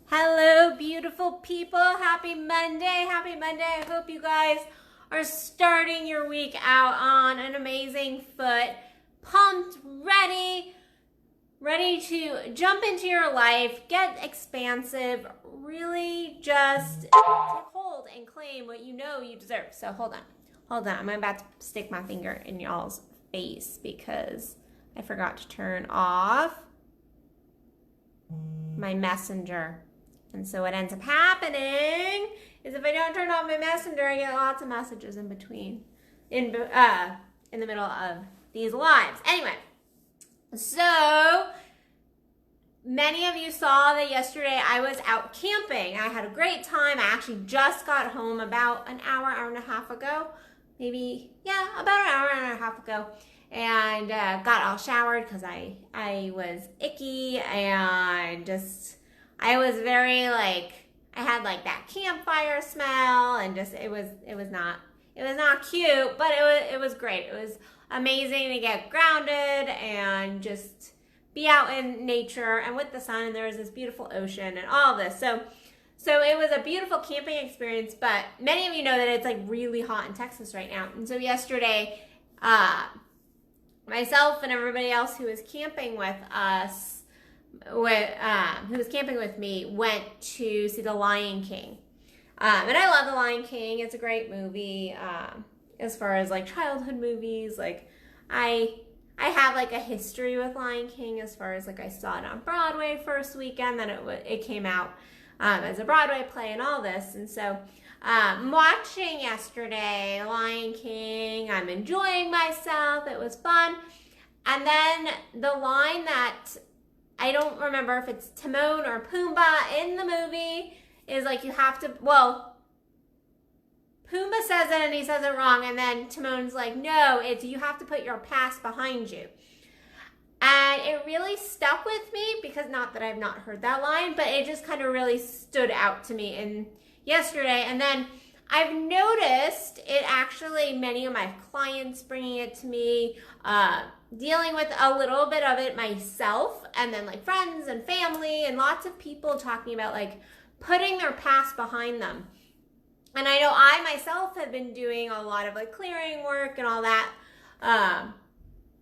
Hello, beautiful people. Happy Monday. Happy Monday. I hope you guys are starting your week out on an amazing foot. Pumped, ready to jump into your life, get expansive, really just take hold and claim what you know you deserve. So hold on. I'm about to stick my finger in y'all's face because I forgot to turn off my messenger. And so what ends up happening is if I don't turn off my messenger, I get lots of messages in between, in the middle of these lives. Anyway, so many of you saw that yesterday I was out camping. I had a great time. I actually just got home about an hour and a half ago. About an hour and a half ago. And got all showered because I was icky and just, I was very I had that campfire smell and just, it was not cute, but it was great. It was amazing to get grounded and just be out in nature and with the sun, and there was this beautiful ocean and all of this. So it was a beautiful camping experience, but many of you know that it's really hot in Texas right now. And so yesterday, myself and everybody else who was camping with us, who was camping with me, went to see The Lion King. And I love The Lion King. It's a great movie. As far as childhood movies, I have a history with Lion King as far as I saw it on Broadway first weekend, then it came out as a Broadway play and all this. And so watching yesterday Lion King, I'm enjoying myself. It was fun. And then the line that I don't remember if it's Timon or Pumbaa in the movie is you have to, Pumbaa says it and he says it wrong, and then Timon's no, it's you have to put your past behind you. And it really stuck with me because, not that I've not heard that line, but it just kind of really stood out to me yesterday. And then I've noticed it actually, many of my clients bringing it to me, dealing with a little bit of it myself, and then friends and family and lots of people talking about putting their past behind them. And I know I myself have been doing a lot of clearing work and all that.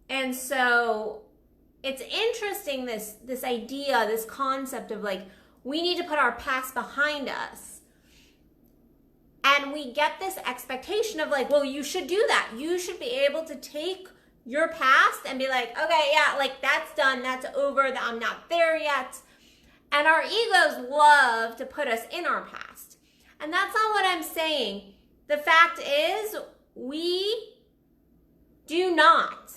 And so it's interesting, this idea, this concept of we need to put our past behind us. And we get this expectation of well, you should do that. You should be able to take your past and be okay, yeah, that's done, that's over, I'm not there yet. And our egos love to put us in our past. And that's not what I'm saying. The fact is, we do not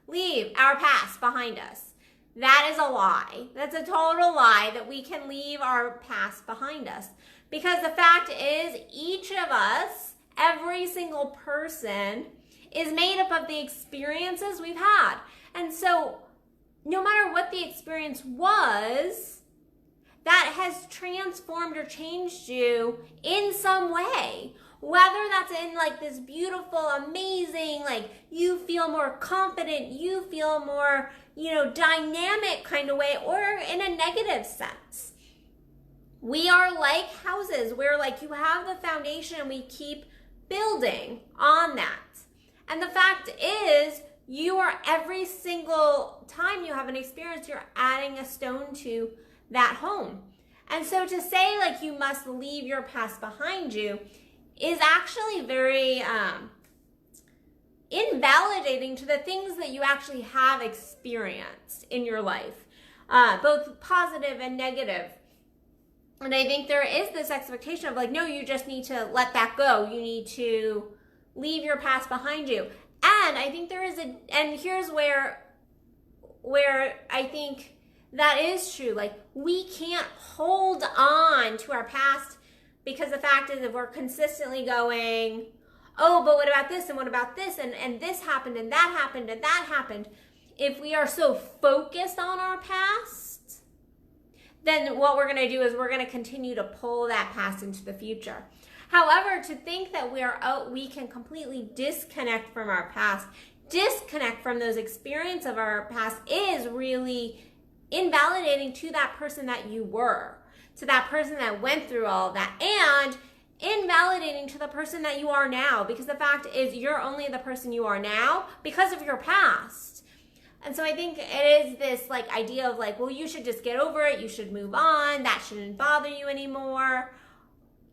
leave our past behind us. That is a lie. That's a total lie that we can leave our past behind us. Because the fact is, each of us, every single person, is made up of the experiences we've had. And so, no matter what the experience was, that has transformed or changed you in some way. Whether that's in this beautiful, amazing, you feel more confident, you feel more, dynamic kind of way, or in a negative sense. We are like houses where you have the foundation and we keep building on that. And the fact is, you are, every single time you have an experience, you're adding a stone to that home. And so to say you must leave your past behind you is actually very invalidating to the things that you actually have experienced in your life, both positive and negative. And I think there is this expectation of no, you just need to let that go. You need to leave your past behind you. And I think there is and here's where I think that is true. We can't hold on to our past, because the fact is, if we're consistently going, oh, but what about this and what about this and this happened and that happened and that happened, if we are so focused on our past, then what we're going to do is we're going to continue to pull that past into the future. However, to think that we can completely disconnect from our past, disconnect from those experiences of our past is really invalidating to that person that you were, to that person that went through all of that, and invalidating to the person that you are now, because the fact is you're only the person you are now because of your past. And so I think it is this like idea of like, well, you should just get over it, you should move on, that shouldn't bother you anymore,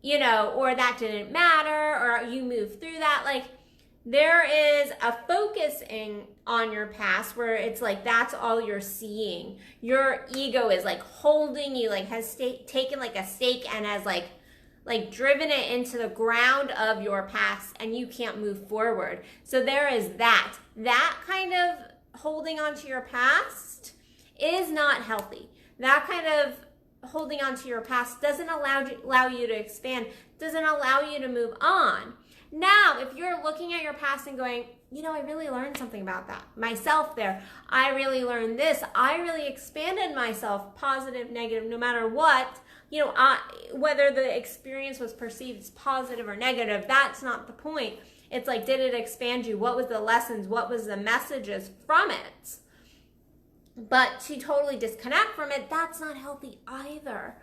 you know, or that didn't matter, or you moved through that. Like, there is a focusing on your past where it's like that's all you're seeing. Your ego is like holding you, like has taken like a stake and has like driven it into the ground of your past, and you can't move forward. So there is that kind of holding on to your past is not healthy. That kind of holding on to your past doesn't allow you to expand, doesn't allow you to move on. Now, if you're looking at your past and going, you know, I really learned something about that myself there. I really learned this. I really expanded myself, positive, negative, no matter what. You know, whether the experience was perceived as positive or negative, that's not the point. It's like, did it expand you? What was the lessons? What was the messages from it? But to totally disconnect from it, that's not healthy either.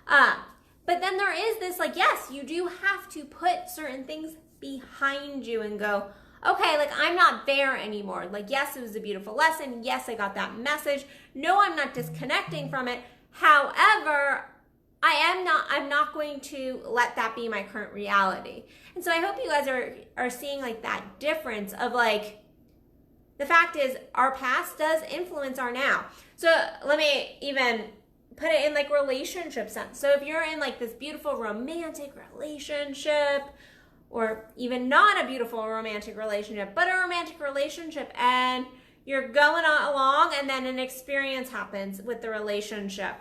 But then there is this like, yes, you do have to put certain things behind you and go, okay, like I'm not there anymore. Like, yes, it was a beautiful lesson. Yes, I got that message. No, I'm not disconnecting from it. However, I'm not going to let that be my current reality. And so I hope you guys are seeing like that difference of like, the fact is our past does influence our now. So let me even put it in like relationship sense. So if you're in like this beautiful romantic relationship, or even not a beautiful romantic relationship, but a romantic relationship, and you're going along and then an experience happens with the relationship.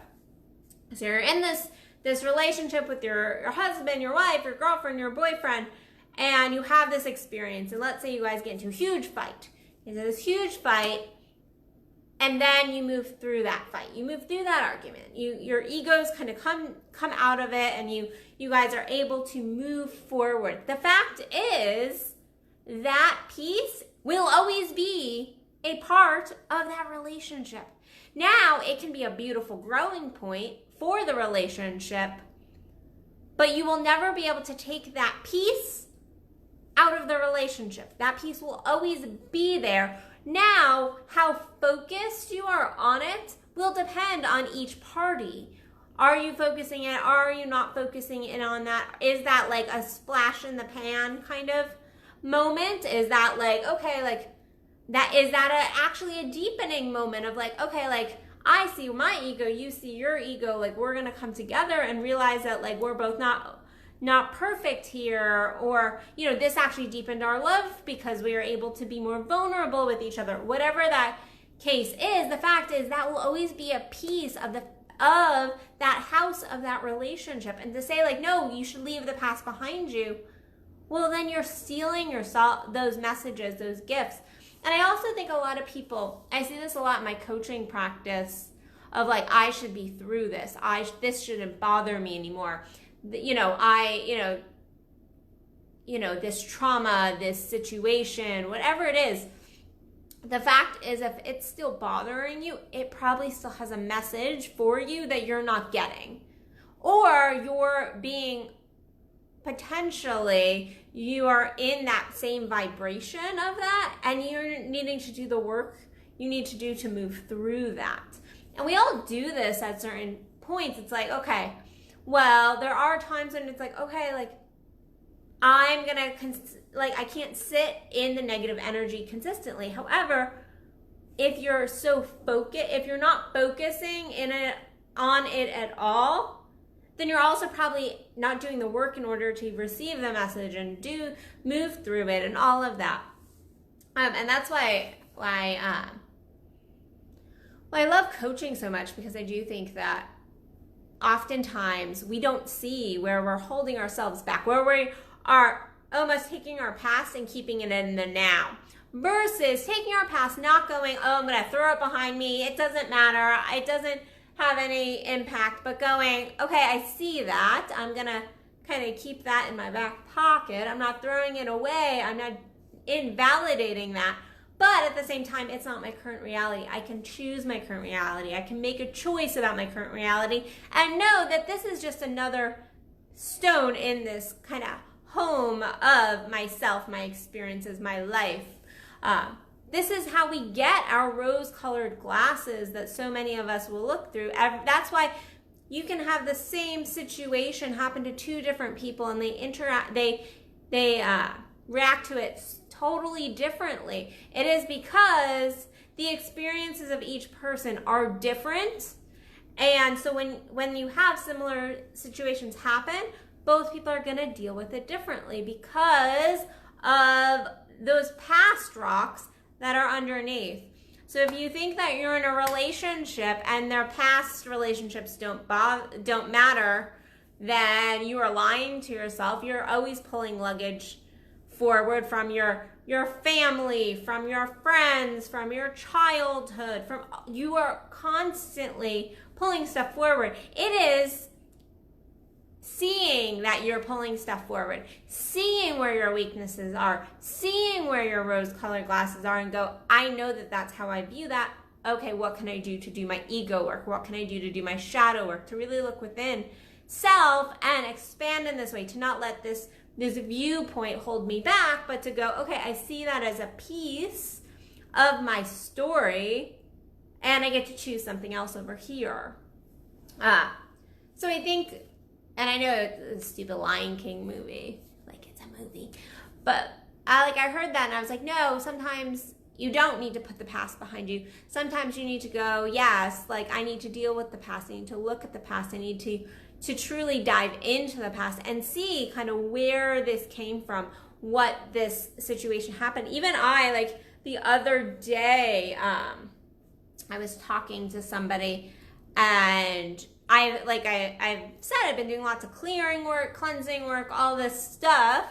So you're in this relationship with your husband, your wife, your girlfriend, your boyfriend, and you have this experience. And let's say you guys get into a huge fight. Into this huge fight, and then you move through that fight. You move through that argument. Your egos kind of come out of it, and you guys are able to move forward. The fact is that peace will always be a part of that relationship. Now, it can be a beautiful growing point for the relationship, but you will never be able to take that peace out of the relationship. That peace will always be there. Now, how focused you are on it will depend on each party. Are you focusing it? Are you not focusing in on that? Is that like a splash in the pan kind of moment? Is that like, okay, like that, is that actually a deepening moment of like, okay, like I see my ego, you see your ego, like we're gonna come together and realize that like we're both not perfect here, or you know, this actually deepened our love because we were able to be more vulnerable with each other. Whatever that case is, the fact is that will always be a piece of that house, of that relationship. And to say like, no, you should leave the past behind you, well, then you're stealing those messages, those gifts. And I also think a lot of people, I see this a lot in my coaching practice, of like, I should be through this. This shouldn't bother me anymore. This trauma, this situation, whatever it is, the fact is if it's still bothering you, it probably still has a message for you that you're not getting. Or you're being potentially, you are in that same vibration of that, and you're needing to do the work you need to do to move through that. And we all do this at certain points. It's like, okay, well, there are times when it's like, okay, like I'm gonna I can't sit in the negative energy consistently. However, if you're if you're not focusing on it at all, then you're also probably not doing the work in order to receive the message and move through it and all of that. And that's why I love coaching so much, because I do think that oftentimes we don't see where we're holding ourselves back, where we are almost taking our past and keeping it in the now, versus taking our past, not going, oh, I'm going to throw it behind me, it doesn't matter, it doesn't have any impact, but going, okay, I see that, I'm going to kind of keep that in my back pocket, I'm not throwing it away, I'm not invalidating that, But at the same time, it's not my current reality. I can choose my current reality. I can make a choice about my current reality and know that this is just another stone in this kind of home of myself, my experiences, my life. This is how we get our rose-colored glasses that so many of us will look through. That's why you can have the same situation happen to two different people and they react to it totally differently. It is because the experiences of each person are different. And so when you have similar situations happen, both people are going to deal with it differently because of those past rocks that are underneath. So if you think that you're in a relationship and their past relationships don't matter, then you are lying to yourself. You're always pulling luggage forward from your family, from your friends, from your childhood, you are constantly pulling stuff forward. It is seeing that you're pulling stuff forward, seeing where your weaknesses are, seeing where your rose-colored glasses are, and go, I know that that's how I view that. Okay, what can I do to do my ego work? What can I do to do my shadow work? To really look within self and expand in this way, to not let this viewpoint hold me back, but to go, okay, I see that as a piece of my story, and I get to choose something else over here. So I think, and I know it's a stupid Lion King movie, like it's a movie, but I heard that and I was like, no, sometimes you don't need to put the past behind you. Sometimes you need to go, yes, like I need to deal with the past. I need to look at the past. I need to truly dive into the past and see kind of where this came from, what this situation happened. Even the other day, I was talking to somebody and I've said, I've been doing lots of clearing work, cleansing work, all this stuff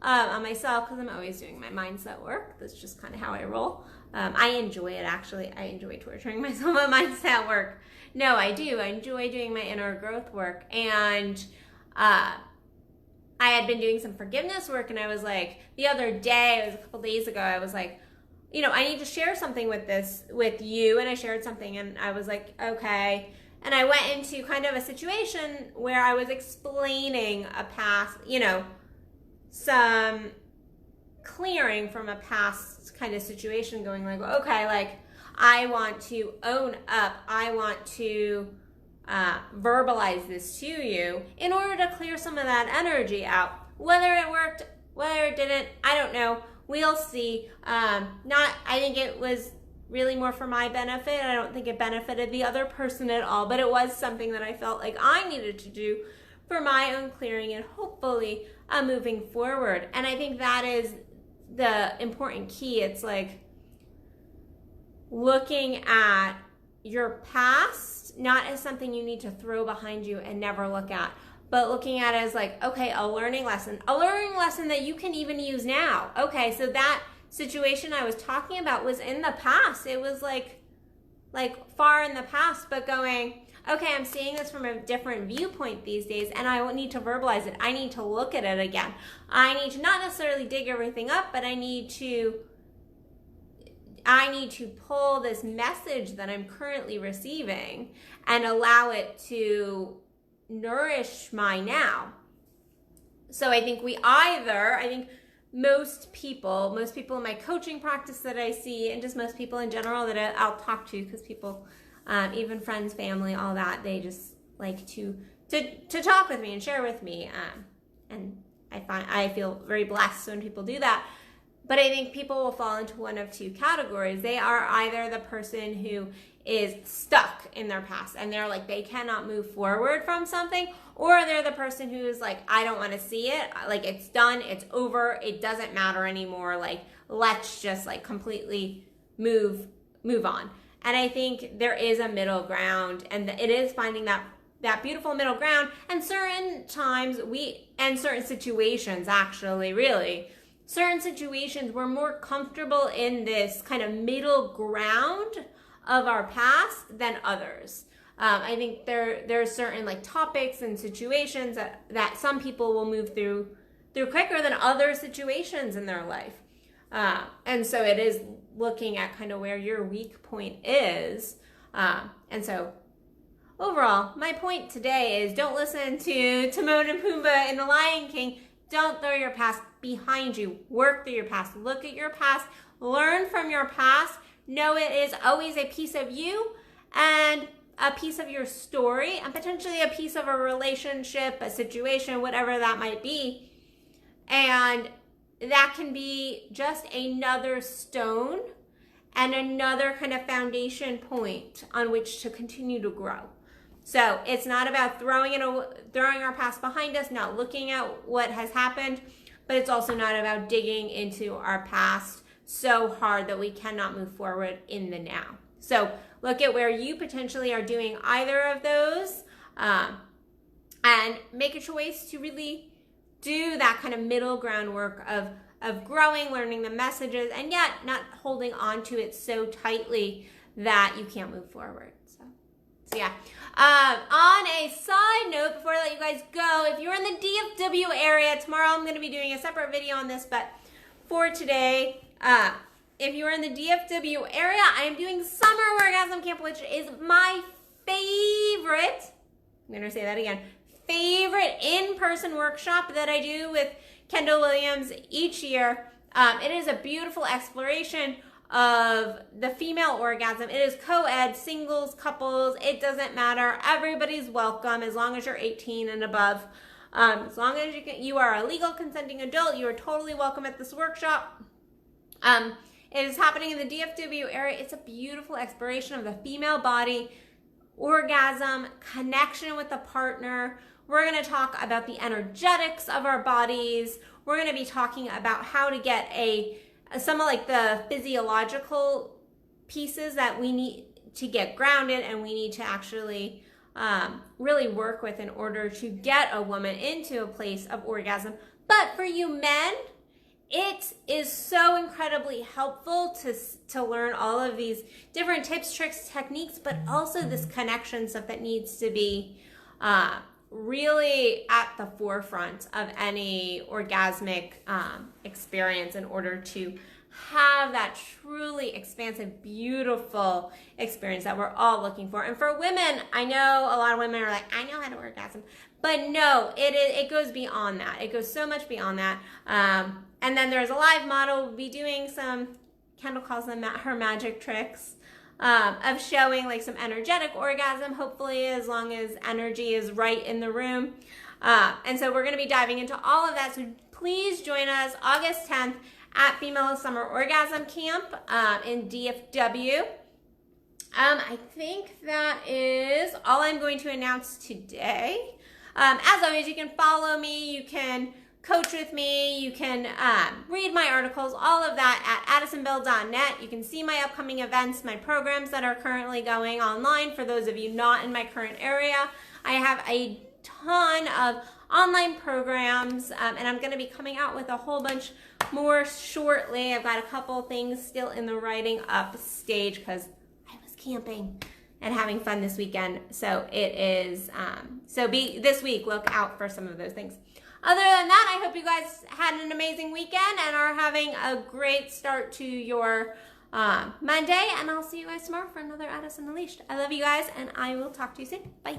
on myself because I'm always doing my mindset work. That's just kind of how I roll. I enjoy it, actually. I enjoy torturing myself with mindset work. No, I do. I enjoy doing my inner growth work. And I had been doing some forgiveness work, and I was like, the other day, it was a couple days ago, I was like, I need to share something with you. And I shared something, and I was like, okay. And I went into kind of a situation where I was explaining a past, some clearing from a past kind of situation, going like, okay, like I want to own up. I want to verbalize this to you in order to clear some of that energy out. Whether it worked, whether it didn't, I don't know. We'll see. I think it was really more for my benefit. I don't think it benefited the other person at all, but it was something that I felt like I needed to do for my own clearing and hopefully moving forward. And I think that is the important key. It's like looking at your past not as something you need to throw behind you and never look at, but looking at it as like, okay, a learning lesson that you can even use now. Okay, so that situation I was talking about was in the past. It was like far in the past, but going, okay, I'm seeing this from a different viewpoint these days, and I need to verbalize it. I need to look at it again. I need to not necessarily dig everything up, but I need to pull this message that I'm currently receiving and allow it to nourish my now. So I think most people in my coaching practice that I see, and just most people in general that I'll talk to, because people, even friends, family, all that, they just like to talk with me and share with me, and I feel very blessed when people do that. But I think people will fall into one of two categories. They are either the person who is stuck in their past and they're like, they cannot move forward from something, or they're the person who is like, I don't want to see it. Like, it's done, it's over, it doesn't matter anymore. Like, let's just like completely move on. And I think there is a middle ground, and it is finding that beautiful middle ground. And certain times and certain situations, actually, really, certain situations we're more comfortable in this kind of middle ground of our past than others. I think there are certain like topics and situations that some people will move through quicker than other situations in their life. And so it is looking at kind of where your weak point is. And so overall, my point today is don't listen to Timon and Pumbaa in The Lion King. Don't throw your past behind you. Work through your past. Look at your past. Learn from your past. Know it is always a piece of you and a piece of your story and potentially a piece of a relationship, a situation, whatever that might be. And that can be just another stone and another kind of foundation point on which to continue to grow. So it's not about throwing our past behind us, not looking at what has happened, but it's also not about digging into our past so hard that we cannot move forward in the now. So look at where you potentially are doing either of those and make a choice to really do that kind of middle ground work of growing, learning the messages, and yet not holding on to it so tightly that you can't move forward. So yeah. On a side note, before I let you guys go, if you're in the DFW area, tomorrow I'm going to be doing a separate video on this, but for today, if you're in the DFW area, I am doing Summer Orgasm Camp, which is my favorite, I'm going to say that again, favorite in-person workshop that I do with Kendall Williams each year. It is a beautiful exploration of the female orgasm. It is co-ed, singles, couples, it doesn't matter. Everybody's welcome as long as you're 18 and above. As long as you are a legal consenting adult, you are totally welcome at this workshop. It is happening in the DFW area. It's a beautiful exploration of the female body, orgasm, connection with the partner. We're going to talk about the energetics of our bodies. We're going to be talking about how to get some of like the physiological pieces that we need to get grounded and we need to actually really work with in order to get a woman into a place of orgasm. But for you men, it is so incredibly helpful to learn all of these different tips, tricks, techniques, but also this connection stuff that needs to be really at the forefront of any orgasmic experience in order to have that truly expansive, beautiful experience that we're all looking for. And for women, I know a lot of women are like, I know how to orgasm. But no, it goes beyond that. It goes so much beyond that. And then there's a live model. We'll be doing some, Kendall calls them her magic tricks, of showing like some energetic orgasm, hopefully as long as energy is right in the room. And so we're going to be diving into all of that. So please join us August 10th at Female Summer Orgasm Camp in DFW. I think that is all I'm going to announce today. As always, you can follow me, you can coach with me, you can read my articles, all of that at addisonbill.net. You can see my upcoming events, my programs that are currently going online for those of you not in my current area. I have a ton of online programs and I'm going to be coming out with a whole bunch more shortly. I've got a couple things still in the writing up stage because I was camping and having fun this weekend. So it is, this week, look out for some of those things. Other than that, I hope you guys had an amazing weekend and are having a great start to your Monday. And I'll see you guys tomorrow for another Addison Unleashed. I love you guys and I will talk to you soon. Bye.